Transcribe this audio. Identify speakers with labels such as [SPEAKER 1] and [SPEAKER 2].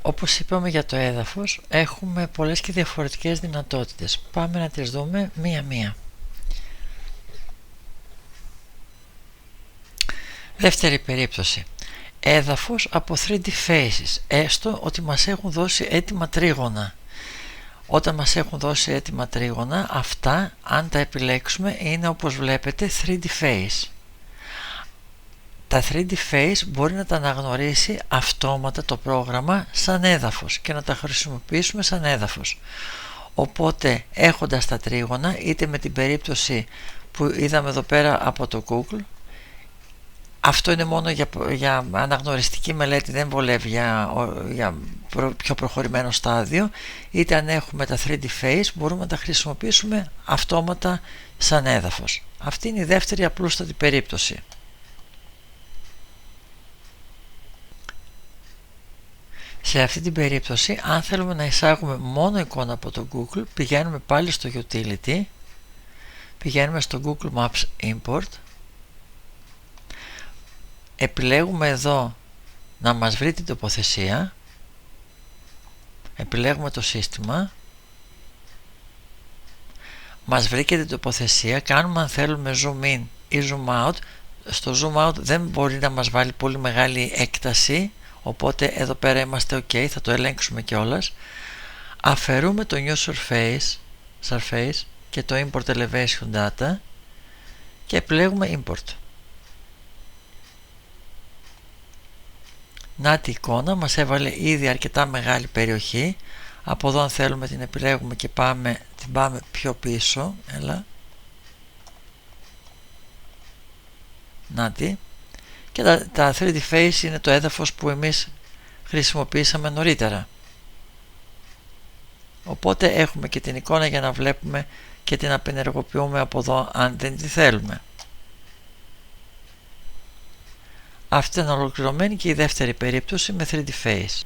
[SPEAKER 1] Όπως είπαμε για το έδαφος, έχουμε πολλές και διαφορετικές δυνατότητες. Πάμε να τις δούμε μία-μία. Δεύτερη περίπτωση. Έδαφος από 3D faces, έστω ότι μας έχουν δώσει έτοιμα τρίγωνα. Όταν μας έχουν δώσει έτοιμα τρίγωνα, αυτά, αν τα επιλέξουμε, είναι όπως βλέπετε 3D face. Τα 3D face μπορεί να τα αναγνωρίσει αυτόματα το πρόγραμμα σαν έδαφος και να τα χρησιμοποιήσουμε σαν έδαφος. Οπότε έχοντας τα τρίγωνα, είτε με την περίπτωση που είδαμε εδώ πέρα από το Google, αυτό είναι μόνο για αναγνωριστική μελέτη, δεν βολεύει για πιο προχωρημένο στάδιο, είτε αν έχουμε τα 3D face μπορούμε να τα χρησιμοποιήσουμε αυτόματα σαν έδαφος. Αυτή είναι η δεύτερη απλούστατη περίπτωση. Σε αυτή την περίπτωση, αν θέλουμε να εισάγουμε μόνο εικόνα από το Google, πηγαίνουμε πάλι στο Utility, πηγαίνουμε στο Google Maps Import, επιλέγουμε εδώ να μας βρει την τοποθεσία, επιλέγουμε το σύστημα, μας βρήκε την τοποθεσία, κάνουμε αν θέλουμε zoom in ή zoom out. Στο zoom out δεν μπορεί να μας βάλει πολύ μεγάλη έκταση, οπότε εδώ πέρα είμαστε ok, θα το ελέγξουμε κιόλας. Αφαιρούμε το new surface και το import elevation data και επιλέγουμε import. Να τη εικόνα, μας έβαλε ήδη αρκετά μεγάλη περιοχή. Από εδώ αν θέλουμε την επιλέγουμε και την πάμε πιο πίσω. Έλα. Να τη. Και τα 3D face είναι το έδαφος που εμείς χρησιμοποιήσαμε νωρίτερα. Οπότε έχουμε και την εικόνα για να βλέπουμε και την απενεργοποιούμε από εδώ αν δεν τη θέλουμε. Αυτή είναι ολοκληρωμένη και η δεύτερη περίπτωση με 3D face.